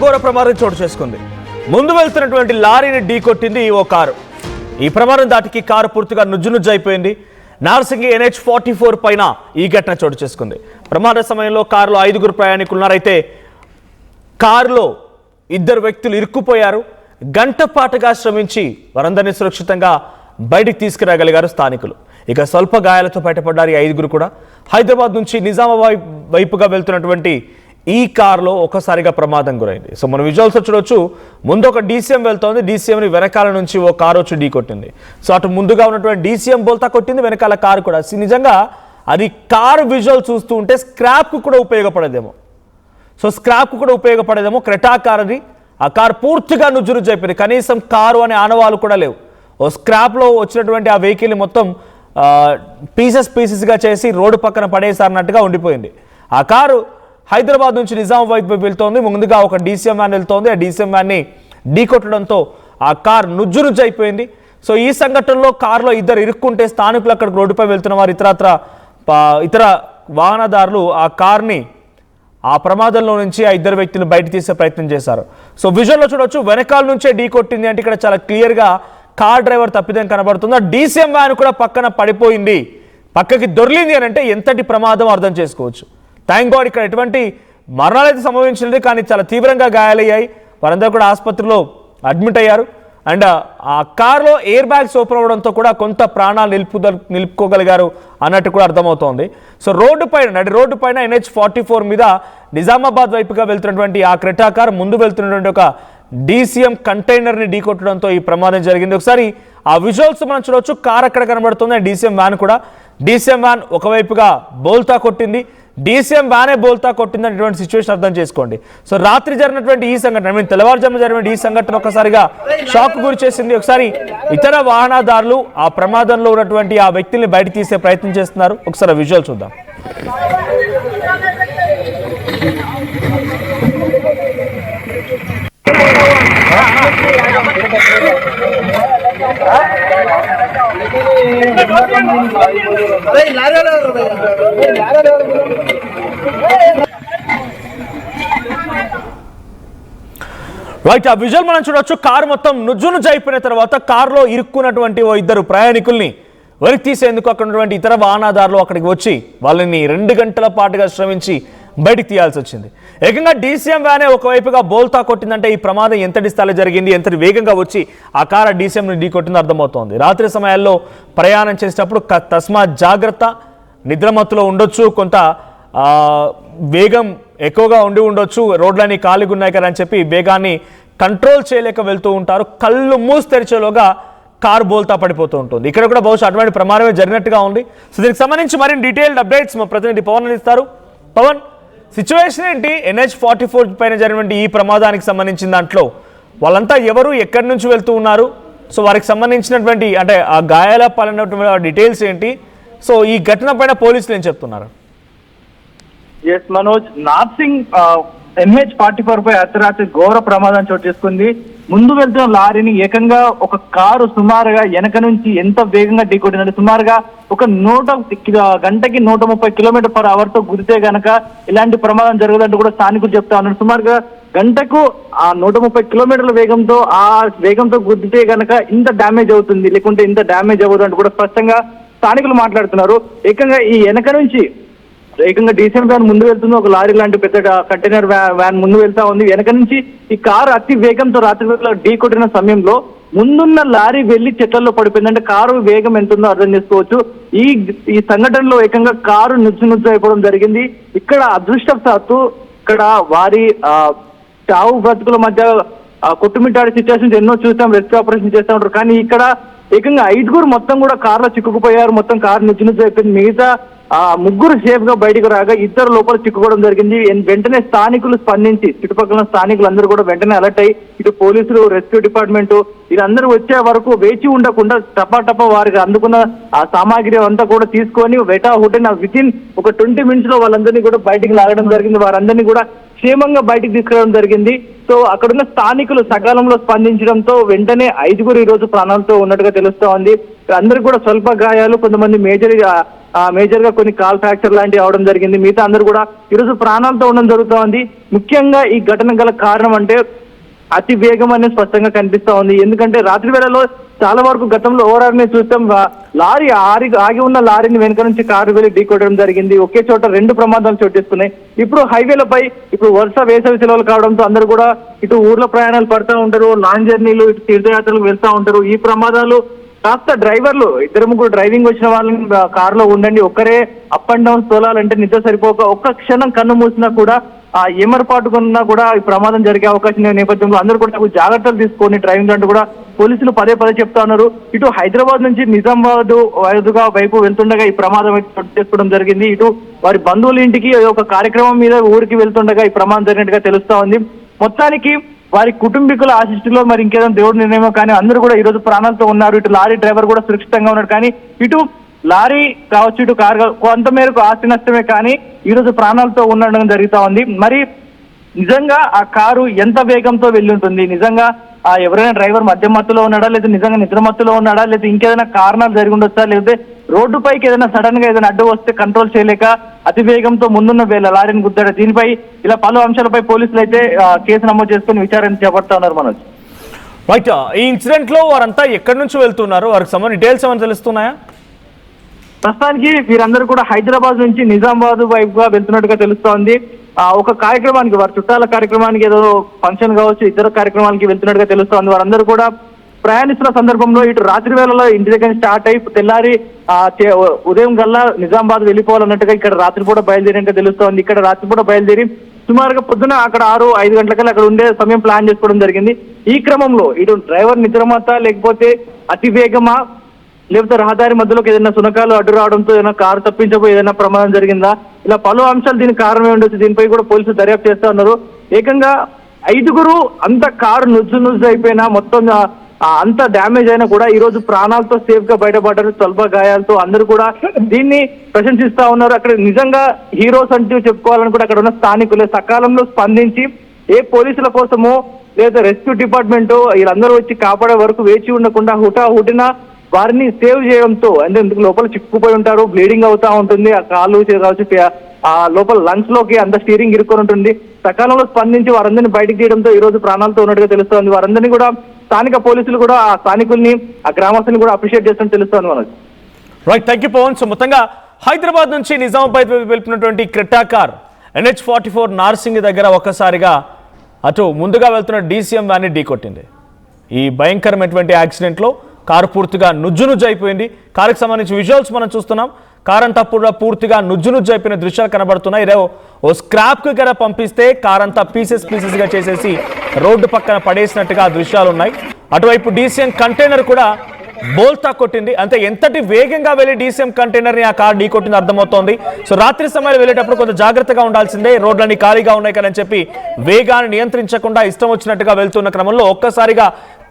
ఘోర ప్రమాదం చోటు చేసుకుంది. ముందు వెళ్తున్నటువంటి లారీని ఢీకొట్టింది ఓ కారు. ఈ ప్రమాదం దాటికి కారు పూర్తిగా నుజ్జునుజ్జు అయిపోయింది. నార్సింగి NH44 పైన ఈ ఘటన చోటు చేసుకుంది. ప్రమాద సమయంలో కారులో 5గురు ప్రయాణికులు ఉన్నారైతే కారులో 2 వ్యక్తులు ఇరుక్కుపోయారు. గంట పాటుగా శ్రమించి వారందరినీ సురక్షితంగా బయటికి తీసుకురాగలిగారు స్థానికులు. ఇక స్వల్ప గాయాలతో బయటపడ్డారు 5గురు కూడా. హైదరాబాద్ నుంచి నిజామాబాద్ వైపుగా వెళ్తున్నటువంటి ఈ కారులో ఒకసారిగా ప్రమాదం గురైంది. సో మనం విజువల్స్ చూడొచ్చు. ముందు ఒక DCM వెళ్తోంది. DCMని వెనకాల నుంచి ఓ కారు వచ్చి ఢీ కొట్టింది. సో అటు ముందుగా ఉన్నటువంటి DCM బోల్తా కొట్టింది, వెనకాల కారు కూడా. నిజంగా అది కారు విజువల్ చూస్తూ ఉంటే స్క్రాప్కు కూడా ఉపయోగపడేదేమో. క్రెటా కార్ అది. ఆ కారు పూర్తిగా నుజ్జునుజ్జు అయిపోయింది. కనీసం కారు అనే ఆనవాళ్ళు కూడా లేవు. ఓ స్క్రాప్లో వచ్చినటువంటి ఆ వెహికల్ని మొత్తం పీసెస్గా చేసి రోడ్డు పక్కన పడేసారన్నట్టుగా ఉండిపోయింది. ఆ కారు హైదరాబాద్ నుంచి నిజామాబాద్ వైపు వెళ్తోంది. ముందుగా ఒక DCM వ్యాన్ వెళ్తోంది. ఆ DCM వ్యాన్ని ఢీకొట్టడంతో ఆ కారు నుజ్జునుజ్జు అయిపోయింది. సో ఈ సంఘటనలో కారులో 2 ఇరుక్కుంటే స్థానికులు అక్కడికి రోడ్డుపై వెళ్తున్న వారు ఇతర వాహనదారులు ఆ కార్ని ఆ ప్రమాదంలో నుంచి ఆ 2 వ్యక్తులను బయట తీసే ప్రయత్నం చేశారు. సో విజువల్లో చూడొచ్చు, వెనకాల నుంచే ఢీ కొట్టింది అంటే ఇక్కడ చాలా క్లియర్గా కార్ డ్రైవర్ తప్పిదం కనబడుతుంది. DCM వ్యాన్ కూడా పక్కన పడిపోయింది, పక్కకి దొర్లింది అని అంటే ఎంతటి ప్రమాదం అర్థం చేసుకోవచ్చు. థ్యాంక్ గాడ్ ఇక్కడ ఎటువంటి మరణాలు అయితే సంభవించలేదు, కానీ చాలా తీవ్రంగా గాయాలయ్యాయి. వారందరూ కూడా ఆసుపత్రిలో అడ్మిట్ అయ్యారు. అండ్ ఆ కార్లో ఎయిర్ బ్యాగ్స్ ఓపెన్ అవ్వడంతో కూడా కొంత ప్రాణాలు నిలుపుకోగలిగారు అన్నట్టు కూడా అర్థమవుతోంది. సో నడి రోడ్డు పైన NH44 మీద నిజామాబాద్ వైపుగా వెళ్తున్నటువంటి ఆ క్రెటా కార్ ముందు వెళ్తున్నటువంటి ఒక DCM కంటైనర్ని ఢీకొట్టడంతో ఈ ప్రమాదం జరిగింది. ఒకసారి ఆ విజువల్స్ మనం చూడవచ్చు. కార్ అక్కడ కనబడుతుంది, DCM వ్యాన్ కూడా. DCM వ్యాన్ ఒకవైపుగా బోల్తా కొట్టింది, DCM వ్యానే బోల్తా కొట్టిందనేటువంటి సిచ్యువేషన్ అర్థం చేసుకోండి. సో రాత్రి జరిగినటువంటి ఈ సంఘటన, తెల్లవారుజామున జరిగిన ఈ సంఘటన ఒకసారిగా షాక్ గురి చేసింది. ఒకసారి ఇతర వాహనదారులు ఆ ప్రమాదంలో ఉన్నటువంటి ఆ వ్యక్తుల్ని బయట తీసే ప్రయత్నం చేస్తున్నారు. ఒకసారి విజువల్ చూద్దాం. రైట్, ఆ విజువల్ మనం చూడొచ్చు. కారు మొత్తం నుజ్జునుజ్జు అయిపోయిన తర్వాత కారులో ఇరుక్కున్నటువంటి ఓ 2 ప్రయాణికుల్ని వెలికి తీసేందుకు అక్కడ ఉన్నటువంటి ఇతర వాహనదారులు అక్కడికి వచ్చి వాళ్ళని 2 గంటల పాటుగా శ్రమించి బయటికి తీయాల్సి వచ్చింది. ఏకంగా DCM వ్యానే ఒకవైపుగా బోల్తా కొట్టిందంటే ఈ ప్రమాదం ఎంతటి స్థాయిలో జరిగింది, ఎంతటి వేగంగా వచ్చి ఆ కారు DCMని ఢీ కొట్టిందో అర్థమవుతోంది. రాత్రి సమయాల్లో ప్రయాణం చేసేటప్పుడు తస్మాత్ జాగ్రత్త. నిద్రమత్తులో ఉండొచ్చు, కొంత వేగం ఎక్కువగా ఉండొచ్చు, రోడ్లన్నీ ఖాళీగా ఉన్నాయి కదా అని చెప్పి వేగాన్ని కంట్రోల్ చేయలేక వెళ్తూ ఉంటారు. కళ్ళు మూసి తెరిచేలోగా కారు బోల్తా పడిపోతూ ఉంటుంది. ఇక్కడ కూడా బహుశా అటువంటి ప్రమాదమే జరిగినట్టుగా ఉంది. సో దీనికి సంబంధించి మరిన్ని డీటెయిల్డ్ అప్డేట్స్ మా ప్రతినిధి పవన్ అందిస్తారు. పవన్, సిచ్యువేషన్ ఏంటి? NH44 పైన జరిగినటువంటి ఈ ప్రమాదానికి సంబంధించిన దాంట్లో వాళ్ళంతా ఎవరు, ఎక్కడి నుంచి వెళ్తూ ఉన్నారు? సో వారికి సంబంధించినటువంటి అంటే ఆ గాయాల పాలైనటువంటి డీటెయిల్స్ ఏంటి? సో ఈ ఘటన పైన పోలీసులు ఏం చెప్తున్నారు? ఎస్ మనోజ్, నార్సింగ్ NH44 పై అర్ధరాత్రి ఘోర ప్రమాదం చోటు చేసుకుంది. ముందు వెళ్తున్న లారీని ఏకంగా ఒక కారు సుమారుగా వెనక నుంచి ఎంత వేగంగా ఢీకొట్టిందంటే సుమారుగా ఒక గంటకి 130 km/h తో గుద్దితే గనక ఇలాంటి ప్రమాదం జరగదంటూ కూడా స్థానికులు చెప్తా ఉన్నారు. సుమారుగా గంటకు ఆ 130 కిలోమీటర్ల వేగంతో గుద్దితే గనక ఇంత డ్యామేజ్ అవుతుంది, లేకుంటే ఇంత డ్యామేజ్ అవ్వదు అంటూ కూడా స్పష్టంగా స్థానికులు మాట్లాడుతున్నారు. ఏకంగా ఈ వెనక నుంచి DCM వ్యాన్ ముందు వెళ్తుంది, ఒక లారీ లాంటి పెద్ద కంటైనర్ వ్యాన్ ముందు వెళ్తా ఉంది. వెనక నుంచి ఈ కారు అతి వేగంతో రాత్రి ఢీ కొట్టిన సమయంలో ముందున్న లారీ వెళ్లి చెట్లలో పడిపోయింది. అంటే కారు వేగం ఎంత ఉందో అర్థం చేసుకోవచ్చు. ఈ సంఘటనలో ఏకంగా కారు నుజ్జు అయిపోవడం జరిగింది. ఇక్కడ అదృష్టవశాత్తు ఇక్కడ వారి చావు బ్రతుకుల మధ్య కొట్టుమిట్టాడే సిచ్యువేషన్స్ ఎన్నో చూసాం, రెస్క్యూ ఆపరేషన్ చేస్తూ ఉంటారు. కానీ ఇక్కడ ఏకంగా 5గురు మొత్తం కూడా కారులో చిక్కుకుపోయారు. మొత్తం కారు నుజ్జు అయిపోయింది. మిగతా 3 సేఫ్ గా బయటకు రాగా 2 లోపల చిక్కుకోవడం జరిగింది. వెంటనే స్థానికులు స్పందించి, చుట్టుపక్కల స్థానికులు అందరూ కూడా వెంటనే అలర్ట్ అయ్యి ఇటు పోలీసులు, రెస్క్యూ డిపార్ట్మెంట్ వీరందరూ వచ్చే వరకు వేచి ఉండకుండా టపా వారికి అందుకున్న ఆ సామాగ్రి అంతా కూడా తీసుకొని హుటైన వితిన్ ఒక 20 minutes లో వాళ్ళందరినీ కూడా బయటికి లాగడం జరిగింది. వారందరినీ కూడా క్షేమంగా బయటికి తీసుకురావడం జరిగింది. సో అక్కడున్న స్థానికులు సకాలంలో స్పందించడంతో వెంటనే 5గురు ఈ రోజు ప్రాణాలతో ఉన్నట్టుగా తెలుస్తా ఉంది. అందరూ కూడా స్వల్ప గాయాలు, కొంతమంది మేజర్ గా కొన్ని కాల్ ఫ్రాక్చర్ లాంటివి అవడం జరిగింది. మిగతా అందరూ కూడా ఈరోజు ప్రాణాలతో ఉండడం జరుగుతూ ఉంది. ముఖ్యంగా ఈ ఘటన గల కారణం అంటే అతి వేగం అనేది స్పష్టంగా కనిపిస్తా ఉంది. ఎందుకంటే రాత్రి వేళలో చాలా వరకు గతంలో ఓవరాల్ చూస్తాం, లారీ ఆగి ఉన్న లారీని వెనుక నుంచి కారు వెళ్ళి ఢీకొట్టడం జరిగింది. ఒకే చోట 2 ప్రమాదాలు చోటు చేసుకున్నాయి. ఇప్పుడు హైవేలపై ఇప్పుడు వరుస వేసవి సెలవులు కావడంతో అందరూ కూడా ఇటు ఊర్లో ప్రయాణాలు పడుతూ ఉంటారు, లాంగ్ జర్నీలు, ఇటు తీర్థయాత్రలకు వెళ్తూ ఉంటారు. ఈ ప్రమాదాలు కాస్త డ్రైవర్లు 2-3 డ్రైవింగ్ వచ్చిన వాళ్ళని కారులో ఉండండి, ఒక్కరే అప్ అండ్ డౌన్ తోలాలంటే నిద్ర సరిపోక ఒక్క క్షణం కన్ను మూసినా కూడా ఏమరపాటుకున్నా కూడా ఈ ప్రమాదం జరిగే అవకాశం ఉన్న నేపథ్యంలో అందరూ కూడా జాగ్రత్తలు తీసుకొని డ్రైవింగ్ అంటూ కూడా పోలీసులు పదే చెప్తా ఉన్నారు. ఇటు హైదరాబాద్ నుంచి నిజామాబాద్ వైపు వెళ్తుండగా ఈ ప్రమాదం చోటు చేసుకోవడం జరిగింది. ఇటు వారి బంధువుల ఇంటికి ఒక కార్యక్రమం మీద ఊరికి వెళ్తుండగా ఈ ప్రమాదం జరిగినట్టుగా తెలుస్తా ఉంది. మొత్తానికి వారి కుటుంబీకుల ఆశిష్టిలో మరి ఇంకేదైనా దేవుడి నిర్ణయమో కానీ అందరూ కూడా ఈ రోజు ప్రాణాలతో ఉన్నారు. ఇటు లారీ డ్రైవర్ కూడా సురక్షితంగా ఉన్నాడు. కానీ ఇటు లారీ కావచ్చు, ఇటు కారు కొంత మేరకు ఆస్తి నష్టమే కానీ ఈ రోజు ప్రాణాలతో ఉండడం జరుగుతా ఉంది. మరి నిజంగా ఆ కారు ఎంత వేగంతో వెళ్ళి ఉంటుంది, నిజంగా ఎవరైనా డ్రైవర్ మద్యం మత్తులో ఉన్నాడా, లేదా నిజంగా నిద్ర మత్తులో ఉన్నాడా, లేదా ఇంకేదైనా కారణాలు జరిగి ఉండొచ్చా, లేకపోతే రోడ్డు పైకి ఏదైనా సడన్ గా ఏదైనా అడ్డు వస్తే కంట్రోల్ చేయలేక అతి వేగంతో ముందున్న లారీని గుద్దాడు. దీనిపై ఇలా పలు అంశాలపై పోలీసులు అయితే కేసు నమోదు చేసుకుని విచారణ చేపడతా ఉన్నారు. మనోజ్, రైట్, ఈ ఇన్సిడెంట్ లో వారంతా ఎక్కడి నుంచి వెళ్తున్నారు, వారికి సంబంధించిన డీటెయిల్స్ ఏమైనా తెలుస్తున్నాయా? ప్రస్తుతానికి వీరందరూ కూడా హైదరాబాద్ నుంచి నిజామాబాద్ వైపుగా వెళ్తున్నట్టుగా తెలుస్తోంది. ఒక కార్యక్రమానికి, వారి చుట్టాల కార్యక్రమానికి, ఏదో ఫంక్షన్ కావచ్చు, ఇతర కార్యక్రమాలకి వెళ్తున్నట్టుగా తెలుస్తోంది. వారందరూ కూడా ప్రయాణిస్తున్న సందర్భంలో ఇటు రాత్రి వేళలో ఇంటి దగ్గర స్టార్ట్ అయి తెల్లారి ఉదయం గల్లా నిజామాబాద్ వెళ్ళిపోవాలన్నట్టుగా ఇక్కడ రాత్రిపూట బయలుదేరినట్టుగా తెలుస్తోంది. ఇక్కడ రాత్రిపూట బయలుదేరి సుమారుగా పొద్దున అక్కడ 6-5 గంటలకల్లా అక్కడ ఉండే సమయం ప్లాన్ చేసుకోవడం జరిగింది. ఈ క్రమంలో ఇటు డ్రైవర్ నిద్రమత్తా, లేకపోతే అతి వేగమా, లేకపోతే రహదారి మధ్యలోకి ఏదైనా సునకాలు అడ్డు రావడంతో ఏదైనా కారు తప్పించబోయి ఏదైనా ప్రమాదం జరిగిందా, ఇలా పలు అంశాలు దీనికి కారణమే ఉండొచ్చు. దీనిపై కూడా పోలీసులు దర్యాప్తు చేస్తా ఉన్నారు. ఏకంగా 5గురు అంత కారు నుజ్జు అయిపోయినా, మొత్తం అంత డ్యామేజ్ అయినా కూడా ఈ రోజు ప్రాణాలతో సేఫ్ గా బయటపడ్డారు. స్వల్ప గాయాలతో అందరూ కూడా దీన్ని ప్రశంసిస్తా ఉన్నారు. అక్కడ నిజంగా హీరోస్ అంటూ చెప్పుకోవాలని కూడా అక్కడ ఉన్న స్థానికులే సకాలంలో స్పందించి ఏ పోలీసుల కోసమో లేదా రెస్క్యూ డిపార్ట్మెంట్ వీళ్ళందరూ వచ్చి కాపాడే వరకు వేచి ఉండకుండా హుటాహుటిన వారిని సేవ్ చేయడంతో, అంటే ఎందుకు లోపల చిక్కుపోయి ఉంటారు, బ్లీడింగ్ అవుతా ఉంటుంది, ఆ కాళ్ళు కావచ్చు, ఆ లోపల లంగ్స్ లోకి అంత స్టీరింగ్ ఇరుక్కొని ఉంటుంది. సకాలంలో స్పందించి వారందరినీ బయటకు తీయడంతో ఈ రోజు ప్రాణాలతో ఉన్నట్టుగా తెలుస్తోంది. వారందరినీ కూడా స్థానిక పోలీసులు కూడా ఆ స్థానికుల్ని, ఆ గ్రామస్తుల్ని కూడా అప్రిషియేట్ చేస్తున్నట్టు తెలుస్తోంది. మనకు right, thank you Pavan. So మొత్తంగా హైదరాబాద్ నుంచి నిజామాబాద్ వెళ్తున్నటువంటి క్రెటా కార్ NH44 నార్సింగ్ దగ్గర ఒక్కసారిగా అటు ముందుగా వెళ్తున్న DCM వ్యాన్ని ఢీకొట్టింది. ఈ భయంకరమైనటువంటి యాక్సిడెంట్లో కారు పూర్తిగా నుజ్జు అయిపోయింది. కారుకు సంబంధించి విజువల్స్ మనం చూస్తున్నాం. కార్ అంతా కూడా పూర్తిగా నుజ్జు అయిపోయిన దృశ్యాలు కనబడుతున్నాయి. ఇదే ఓ స్క్రాప్కి కదా పంపిస్తే కార్ అంతా పీసెస్గా చేసేసి రోడ్డు పక్కన పడేసినట్టుగా దృశ్యాలు ఉన్నాయి. అటువైపు DCM కంటైనర్ కూడా బోల్తా కొట్టింది. అంటే ఎంతటి వేగంగా వెళ్ళి DCM కంటైనర్ని ఆ కార్ ఢీ కొట్టింది అర్థమవుతోంది. సో రాత్రి సమయంలో వెళ్ళేటప్పుడు కొంచెం జాగ్రత్తగా ఉండాల్సిందే, రోడ్లన్నీ ఖాళీగా ఉన్నాయి కదని చెప్పి వేగాన్ని నియంత్రించకుండా ఇష్టం వచ్చినట్టుగా వెళ్తున్న క్రమంలో ఒక్కసారిగా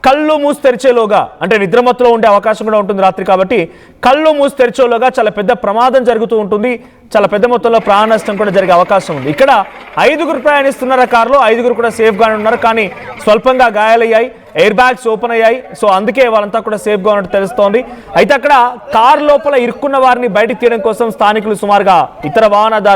కళ్ళు మూసి తెరిచేలోగా, అంటే నిద్రమత్తులో ఉండే అవకాశం కూడా ఉంటుంది రాత్రి కాబట్టి, కళ్ళు మూసి తెరిచేలోగా చాలా పెద్ద ప్రమాదం జరుగుతూ ఉంటుంది. చాలా పెద్ద మొత్తంలో ప్రాణ నష్టం కూడా జరిగే అవకాశం ఉంది. ఇక్కడ 5గురు ప్రయాణిస్తున్నారు ఆ కారులో, 5గురు కూడా సేఫ్గానే ఉన్నారు. కానీ స్వల్పంగా గాయాలయ్యాయి, ఎయిర్ బ్యాగ్స్ ఓపెన్ అయ్యాయి. సో అందుకే వాళ్ళంతా కూడా సేఫ్గా ఉన్నట్టు తెలుస్తోంది. అయితే అక్కడ కారు లోపల ఇరుక్కున్న వారిని బయటికి తీయడం కోసం స్థానికులు సుమారుగా ఇతర వాహనదారులు